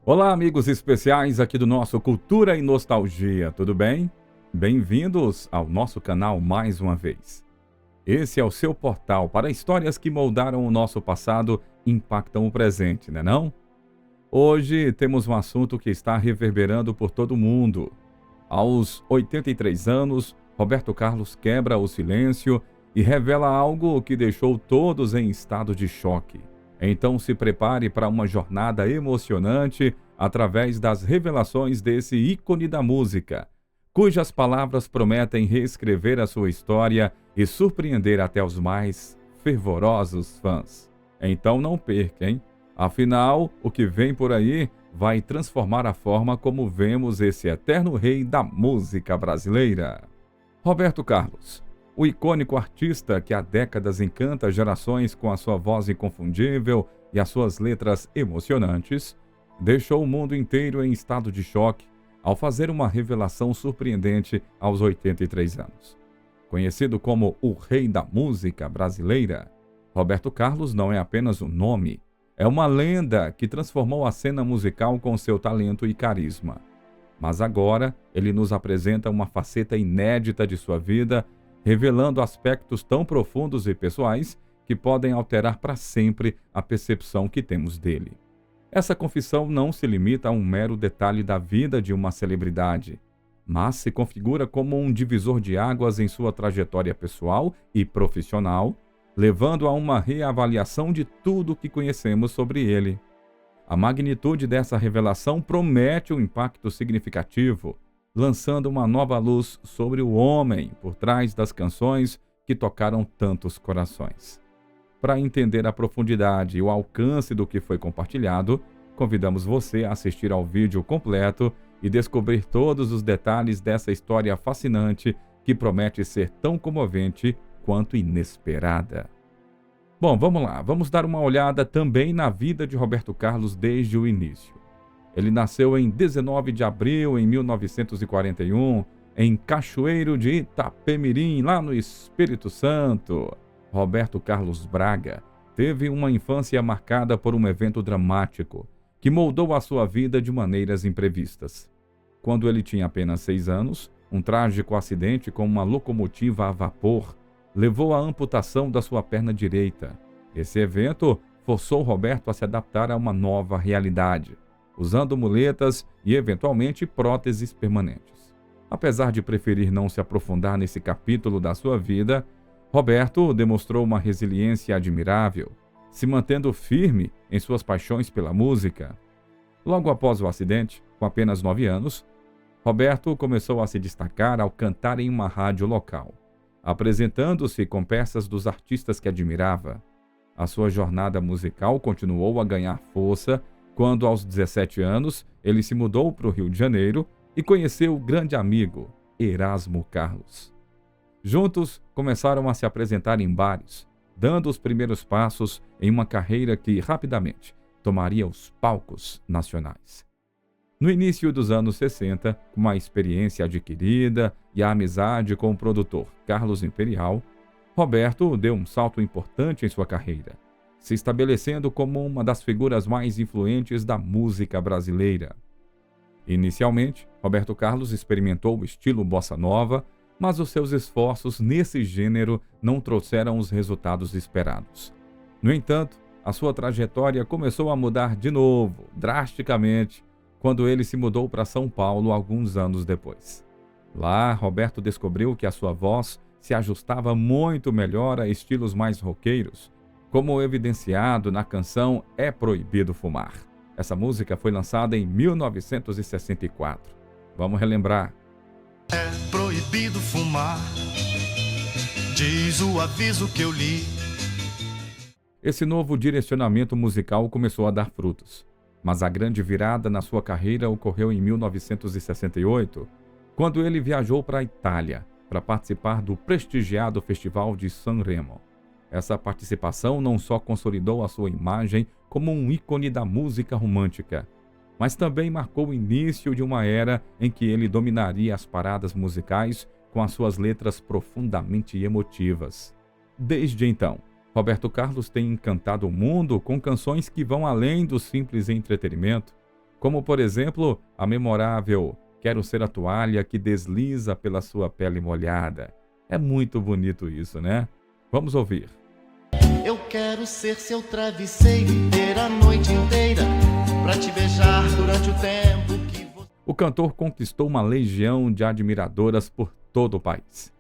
Olá, amigos especiais aqui do nosso Cultura e Nostalgia, tudo bem? Bem-vindos ao nosso canal mais uma vez. Esse é o seu portal para histórias que moldaram o nosso passado e impactam o presente, né não? Hoje temos um assunto que está reverberando por todo o mundo. Aos 83 anos, Roberto Carlos quebra o silêncio e revela algo que deixou todos em estado de choque. Então se prepare para uma jornada emocionante através das revelações desse ícone da música, cujas palavras prometem reescrever a sua história e surpreender até os mais fervorosos fãs. Então não perca, hein? Afinal, o que vem por aí vai transformar a forma como vemos esse eterno rei da música brasileira. Roberto Carlos, o icônico artista que há décadas encanta gerações com a sua voz inconfundível e as suas letras emocionantes, deixou o mundo inteiro em estado de choque ao fazer uma revelação surpreendente aos 83 anos. Conhecido como o Rei da Música Brasileira, Roberto Carlos não é apenas um nome, é uma lenda que transformou a cena musical com seu talento e carisma. Mas agora ele nos apresenta uma faceta inédita de sua vida, revelando aspectos tão profundos e pessoais que podem alterar para sempre a percepção que temos dele. Essa confissão não se limita a um mero detalhe da vida de uma celebridade, mas se configura como um divisor de águas em sua trajetória pessoal e profissional, levando a uma reavaliação de tudo o que conhecemos sobre ele. A magnitude dessa revelação promete um impacto significativo, lançando uma nova luz sobre o homem por trás das canções que tocaram tantos corações. Para entender a profundidade e o alcance do que foi compartilhado, convidamos você a assistir ao vídeo completo e descobrir todos os detalhes dessa história fascinante que promete ser tão comovente quanto inesperada. Bom, vamos lá, vamos dar uma olhada também na vida de Roberto Carlos desde o início. Ele nasceu em 19 de abril de 1941, em Cachoeiro de Itapemirim, lá no Espírito Santo. Roberto Carlos Braga teve uma infância marcada por um evento dramático que moldou a sua vida de maneiras imprevistas. Quando ele tinha apenas 6 anos, um trágico acidente com uma locomotiva a vapor levou à amputação da sua perna direita. Esse evento forçou Roberto a se adaptar a uma nova realidade, usando muletas e, eventualmente, próteses permanentes. Apesar de preferir não se aprofundar nesse capítulo da sua vida, Roberto demonstrou uma resiliência admirável, se mantendo firme em suas paixões pela música. Logo após o acidente, com apenas 9 anos, Roberto começou a se destacar ao cantar em uma rádio local, apresentando-se com peças dos artistas que admirava. A sua jornada musical continuou a ganhar força quando, aos 17 anos, ele se mudou para o Rio de Janeiro e conheceu o grande amigo, Erasmo Carlos. Juntos, começaram a se apresentar em bares, dando os primeiros passos em uma carreira que, rapidamente, tomaria os palcos nacionais. No início dos anos 60, com a experiência adquirida e a amizade com o produtor Carlos Imperial, Roberto deu um salto importante em sua carreira, se estabelecendo como uma das figuras mais influentes da música brasileira. Inicialmente, Roberto Carlos experimentou o estilo bossa nova, mas os seus esforços nesse gênero não trouxeram os resultados esperados. No entanto, a sua trajetória começou a mudar de novo, drasticamente, quando ele se mudou para São Paulo alguns anos depois. Lá, Roberto descobriu que a sua voz se ajustava muito melhor a estilos mais roqueiros, como evidenciado na canção É Proibido Fumar. Essa música foi lançada em 1964. Vamos relembrar. É proibido fumar, diz o aviso que eu li. Esse novo direcionamento musical começou a dar frutos, mas a grande virada na sua carreira ocorreu em 1968, quando ele viajou para a Itália para participar do prestigiado Festival de Sanremo. Essa participação não só consolidou a sua imagem como um ícone da música romântica, mas também marcou o início de uma era em que ele dominaria as paradas musicais com as suas letras profundamente emotivas. Desde então, Roberto Carlos tem encantado o mundo com canções que vão além do simples entretenimento, como por exemplo a memorável Quero Ser a Toalha que Desliza pela Sua Pele Molhada. É muito bonito isso, né? Vamos ouvir. Eu quero ser seu travesseiro e ter a noite inteira pra te beijar durante o tempo que você... O cantor conquistou uma legião de admiradoras por todo o país.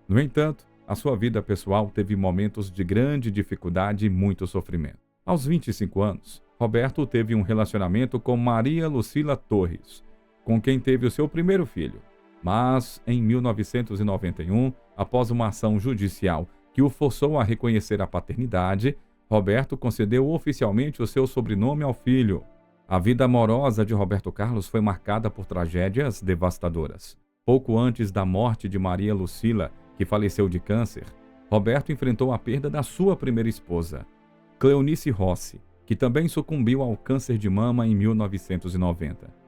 No entanto, a sua vida pessoal teve momentos de grande dificuldade e muito sofrimento. Aos 25 anos, Roberto teve um relacionamento com Maria Lucila Torres, com quem teve o seu primeiro filho. Mas, em 1991, após uma ação judicial que o forçou a reconhecer a paternidade, Roberto concedeu oficialmente o seu sobrenome ao filho. A vida amorosa de Roberto Carlos foi marcada por tragédias devastadoras. Pouco antes da morte de Maria Lucila, que faleceu de câncer, Roberto enfrentou a perda da sua primeira esposa, Cleonice Rossi, que também sucumbiu ao câncer de mama em 1990.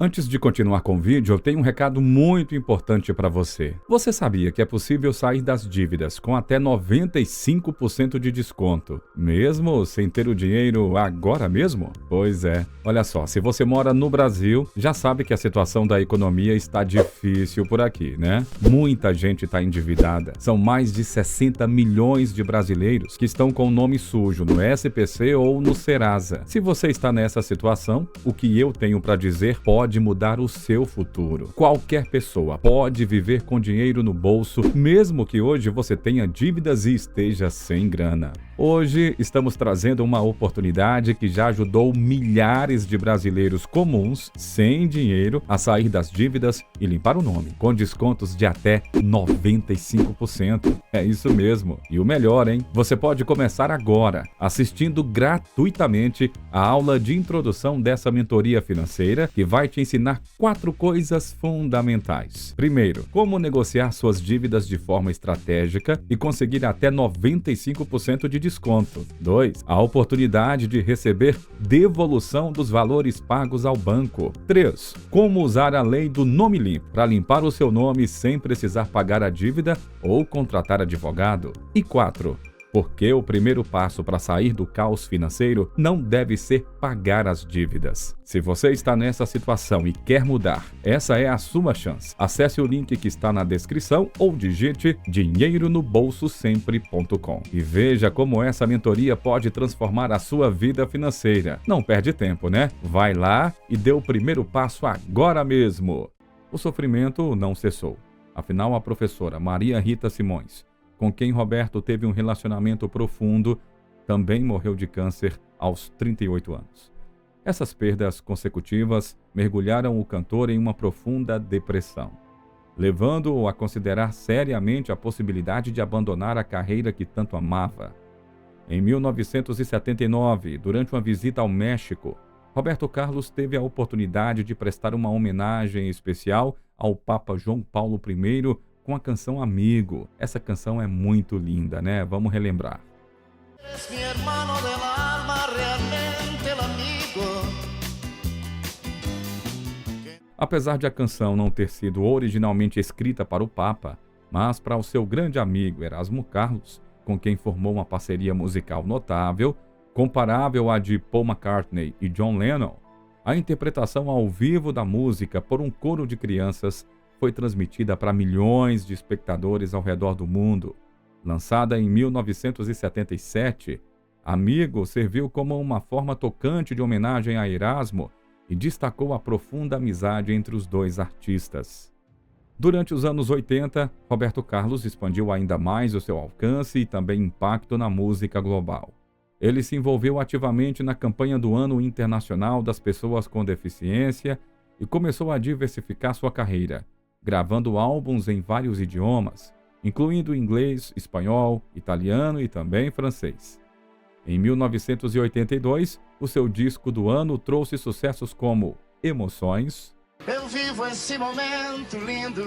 Antes de continuar com o vídeo, eu tenho um recado muito importante para você. Você sabia que é possível sair das dívidas com até 95% de desconto, mesmo sem ter o dinheiro agora mesmo? Pois é. Olha só, se você mora no Brasil, já sabe que a situação da economia está difícil por aqui, né? Muita gente está endividada. São mais de 60 milhões de brasileiros que estão com o nome sujo no SPC ou no Serasa. Se você está nessa situação, o que eu tenho para dizer pode mudar o seu futuro. Qualquer pessoa pode viver com dinheiro no bolso, mesmo que hoje você tenha dívidas e esteja sem grana. Hoje estamos trazendo uma oportunidade que já ajudou milhares de brasileiros comuns, sem dinheiro, a sair das dívidas e limpar o nome, com descontos de até 95%. É isso mesmo. E o melhor, hein? Você pode começar agora, assistindo gratuitamente a aula de introdução dessa mentoria financeira, que vai te ensinar 4 coisas fundamentais. Primeiro, como negociar suas dívidas de forma estratégica e conseguir até 95% de desconto. 2. A oportunidade de receber devolução dos valores pagos ao banco. 3. Como usar a lei do nome limpo para limpar o seu nome sem precisar pagar a dívida ou contratar advogado. E 4. Porque o primeiro passo para sair do caos financeiro não deve ser pagar as dívidas. Se você está nessa situação e quer mudar, essa é a sua chance. Acesse o link que está na descrição ou digite dinheironobolsosempre.com e veja como essa mentoria pode transformar a sua vida financeira. Não perde tempo, né? Vai lá e dê o primeiro passo agora mesmo. O sofrimento não cessou. Afinal, a professora Maria Rita Simões, com quem Roberto teve um relacionamento profundo, também morreu de câncer aos 38 anos. Essas perdas consecutivas mergulharam o cantor em uma profunda depressão, levando-o a considerar seriamente a possibilidade de abandonar a carreira que tanto amava. Em 1979, durante uma visita ao México, Roberto Carlos teve a oportunidade de prestar uma homenagem especial ao Papa João Paulo I, com a canção Amigo. Essa canção é muito linda, né? Vamos relembrar. Apesar de a canção não ter sido originalmente escrita para o Papa, mas para o seu grande amigo Erasmo Carlos, com quem formou uma parceria musical notável, comparável à de Paul McCartney e John Lennon, a interpretação ao vivo da música por um coro de crianças foi transmitida para milhões de espectadores ao redor do mundo. Lançada em 1977, Amigo serviu como uma forma tocante de homenagem a Erasmo e destacou a profunda amizade entre os dois artistas. Durante os anos 80, Roberto Carlos expandiu ainda mais o seu alcance e também impacto na música global. Ele se envolveu ativamente na campanha do Ano Internacional das Pessoas com Deficiência e começou a diversificar sua carreira, gravando álbuns em vários idiomas, incluindo inglês, espanhol, italiano e também francês. Em 1982, o seu disco do ano trouxe sucessos como Emoções, Eu vivo esse momento lindo,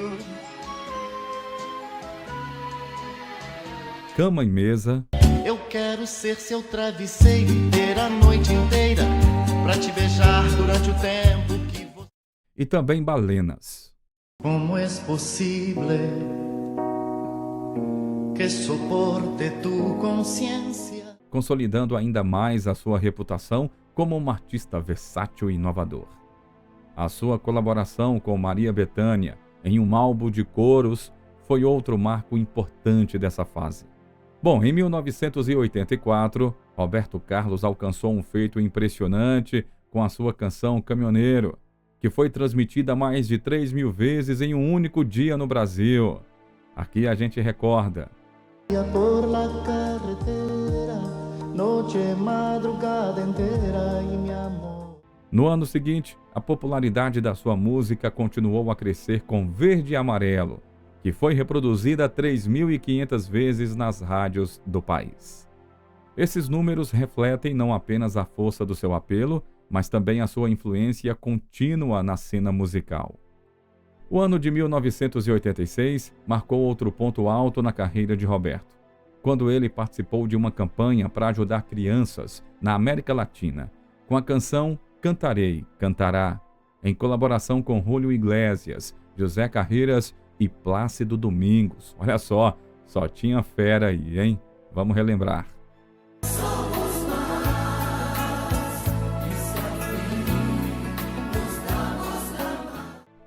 Cama e Mesa, eu quero ser seu travesseiro e ter a noite inteira pra te beijar durante o tempo que você... e também Balenas. Como é possível que soporte tu consciência? Consolidando ainda mais a sua reputação como um artista versátil e inovador. A sua colaboração com Maria Bethânia em um álbum de coros foi outro marco importante dessa fase. Bom, em 1984, Roberto Carlos alcançou um feito impressionante com a sua canção Caminhoneiro, que foi transmitida mais de 3.000 vezes em um único dia no Brasil. Aqui a gente recorda. Por la carretera, noche, madrugada inteira, e mi amor. No ano seguinte, a popularidade da sua música continuou a crescer com Verde e Amarelo, que foi reproduzida 3.500 vezes nas rádios do país. Esses números refletem não apenas a força do seu apelo, mas também a sua influência contínua na cena musical. O ano de 1986 marcou outro ponto alto na carreira de Roberto, quando ele participou de uma campanha para ajudar crianças na América Latina, com a canção Cantarei, Cantará, em colaboração com Julio Iglesias, José Carreiras e Plácido Domingos. Olha só tinha fera aí, hein? Vamos relembrar.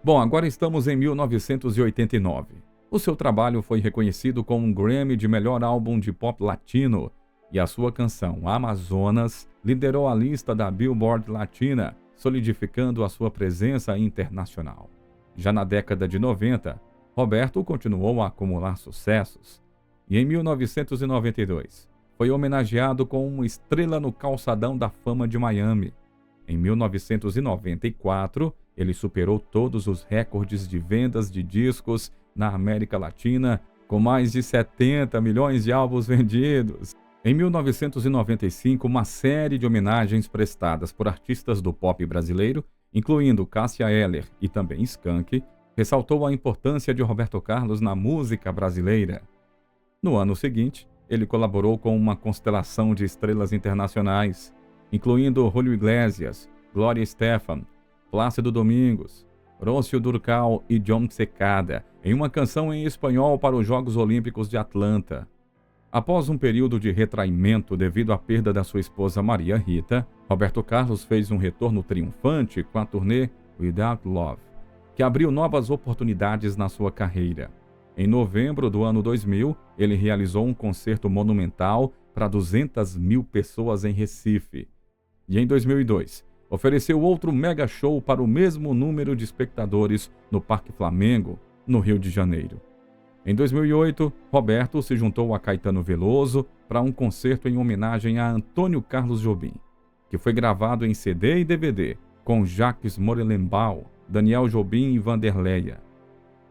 Bom, agora estamos em 1989. O seu trabalho foi reconhecido com um Grammy de melhor álbum de pop latino e a sua canção Amazonas liderou a lista da Billboard Latina, solidificando a sua presença internacional. Já na década de 90, Roberto continuou a acumular sucessos e em 1992 foi homenageado com uma estrela no Calçadão da Fama de Miami. Em 1994, ele superou todos os recordes de vendas de discos na América Latina, com mais de 70 milhões de álbuns vendidos. Em 1995, uma série de homenagens prestadas por artistas do pop brasileiro, incluindo Cássia Eller e também Skank, ressaltou a importância de Roberto Carlos na música brasileira. No ano seguinte, ele colaborou com uma constelação de estrelas internacionais, incluindo Julio Iglesias, Gloria Estefan, Plácido Domingos, Rócio Durcal e John Secada, em uma canção em espanhol para os Jogos Olímpicos de Atlanta. Após um período de retraimento devido à perda da sua esposa Maria Rita, Roberto Carlos fez um retorno triunfante com a turnê Without Love, que abriu novas oportunidades na sua carreira. Em novembro do ano 2000, ele realizou um concerto monumental para 200.000 pessoas em Recife. E em 2002, ofereceu outro mega show para o mesmo número de espectadores no Parque Flamengo, no Rio de Janeiro. Em 2008, Roberto se juntou a Caetano Veloso para um concerto em homenagem a Antônio Carlos Jobim, que foi gravado em CD e DVD, com Jacques Morelenbaum, Daniel Jobim e Vanderleia.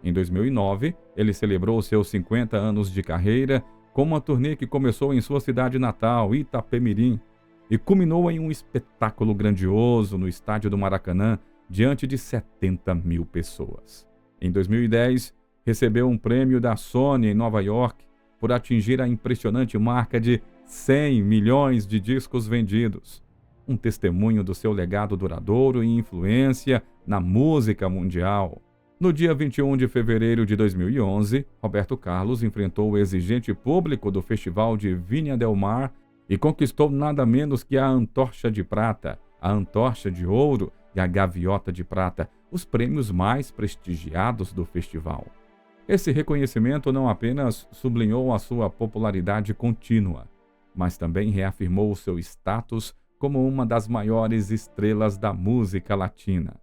Em 2009, ele celebrou seus 50 anos de carreira com uma turnê que começou em sua cidade natal, Itapemirim, e culminou em um espetáculo grandioso no estádio do Maracanã, diante de 70.000 pessoas. Em 2010, recebeu um prêmio da Sony em Nova York por atingir a impressionante marca de 100 milhões de discos vendidos. Um testemunho do seu legado duradouro e influência na música mundial. No dia 21 de fevereiro de 2011, Roberto Carlos enfrentou o exigente público do Festival de Viña del Mar e conquistou nada menos que a Antorcha de Prata, a Antorcha de Ouro e a Gaviota de Prata, os prêmios mais prestigiados do festival. Esse reconhecimento não apenas sublinhou a sua popularidade contínua, mas também reafirmou o seu status como uma das maiores estrelas da música latina.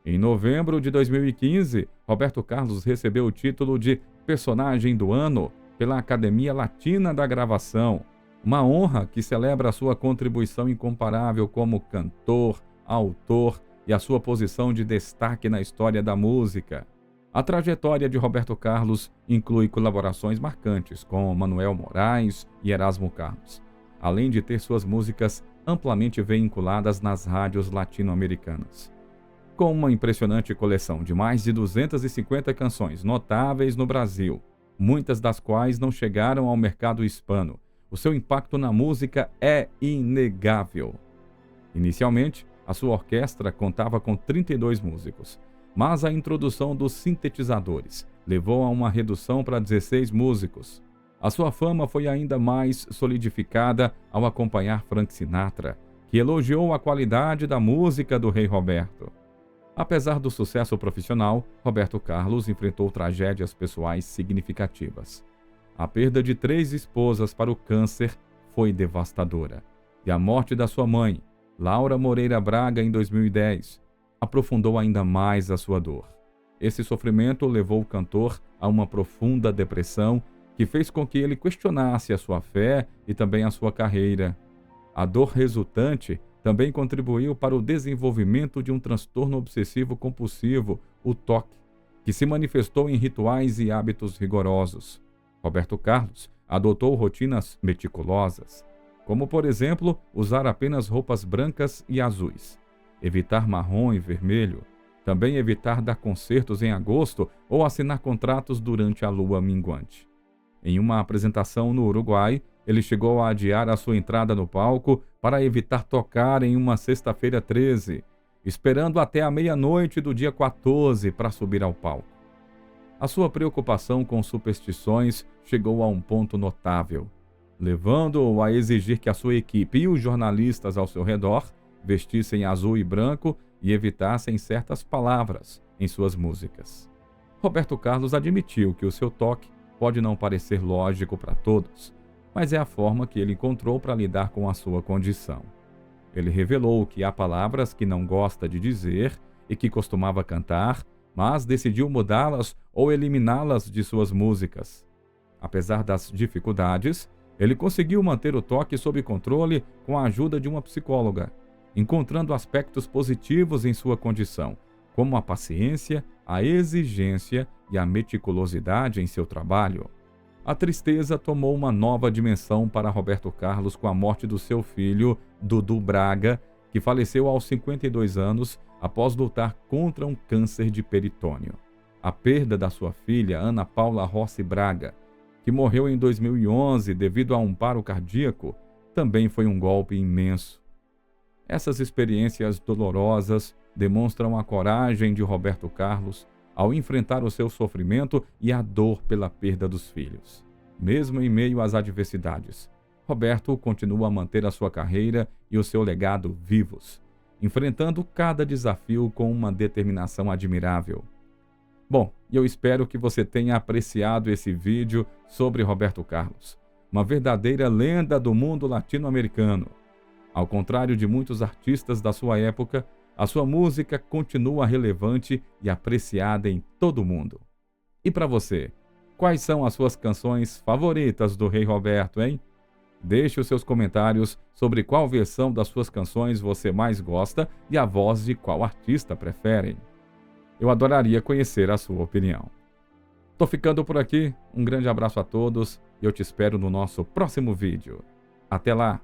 Em novembro de 2015, Roberto Carlos recebeu o título de Personagem do Ano pela Academia Latina da Gravação, uma honra que celebra a sua contribuição incomparável como cantor, autor e a sua posição de destaque na história da música. A trajetória de Roberto Carlos inclui colaborações marcantes com Manuel Moraes e Erasmo Carlos, além de ter suas músicas amplamente veiculadas nas rádios latino-americanas. Com uma impressionante coleção de mais de 250 canções notáveis no Brasil, muitas das quais não chegaram ao mercado hispano, o seu impacto na música é inegável. Inicialmente, a sua orquestra contava com 32 músicos, mas a introdução dos sintetizadores levou a uma redução para 16 músicos. A sua fama foi ainda mais solidificada ao acompanhar Frank Sinatra, que que elogiou a qualidade da música do rei Roberto. Apesar do sucesso profissional, Roberto Carlos enfrentou tragédias pessoais significativas. A perda de 3 esposas para o câncer foi devastadora, e a morte da sua mãe, Laura Moreira Braga, em 2010, aprofundou ainda mais a sua dor. Esse sofrimento levou o cantor a uma profunda depressão que fez com que ele questionasse a sua fé e também a sua carreira. A dor resultante também contribuiu para o desenvolvimento de um transtorno obsessivo-compulsivo, o TOC, que se manifestou em rituais e hábitos rigorosos. Roberto Carlos adotou rotinas meticulosas, como, por exemplo, usar apenas roupas brancas e azuis, evitar marrom e vermelho, também evitar dar concertos em agosto ou assinar contratos durante a lua minguante. Em uma apresentação no Uruguai, ele chegou a adiar a sua entrada no palco para evitar tocar em uma sexta-feira 13, esperando até a meia-noite do dia 14 para subir ao palco. A sua preocupação com superstições chegou a um ponto notável, levando-o a exigir que a sua equipe e os jornalistas ao seu redor vestissem azul e branco e evitassem certas palavras em suas músicas. Roberto Carlos admitiu que o seu toque pode não parecer lógico para todos, mas é a forma que ele encontrou para lidar com a sua condição. Ele revelou que há palavras que não gosta de dizer e que costumava cantar, mas decidiu mudá-las ou eliminá-las de suas músicas. Apesar das dificuldades, ele conseguiu manter o toque sob controle com a ajuda de uma psicóloga, encontrando aspectos positivos em sua condição, como a paciência, a exigência e a meticulosidade em seu trabalho. A tristeza tomou uma nova dimensão para Roberto Carlos com a morte do seu filho, Dudu Braga, que faleceu aos 52 anos após lutar contra um câncer de peritônio. A perda da sua filha, Ana Paula Rossi Braga, que morreu em 2011 devido a um paro cardíaco, também foi um golpe imenso. Essas experiências dolorosas demonstram a coragem de Roberto Carlos ao enfrentar o seu sofrimento e a dor pela perda dos filhos. Mesmo em meio às adversidades, Roberto continua a manter a sua carreira e o seu legado vivos, enfrentando cada desafio com uma determinação admirável. Bom, eu espero que você tenha apreciado esse vídeo sobre Roberto Carlos, uma verdadeira lenda do mundo latino-americano. Ao contrário de muitos artistas da sua época, a sua música continua relevante e apreciada em todo o mundo. E para você, quais são as suas canções favoritas do Rei Roberto, hein? Deixe os seus comentários sobre qual versão das suas canções você mais gosta e a voz de qual artista preferem. Eu adoraria conhecer a sua opinião. Tô ficando por aqui, um grande abraço a todos e eu te espero no nosso próximo vídeo. Até lá!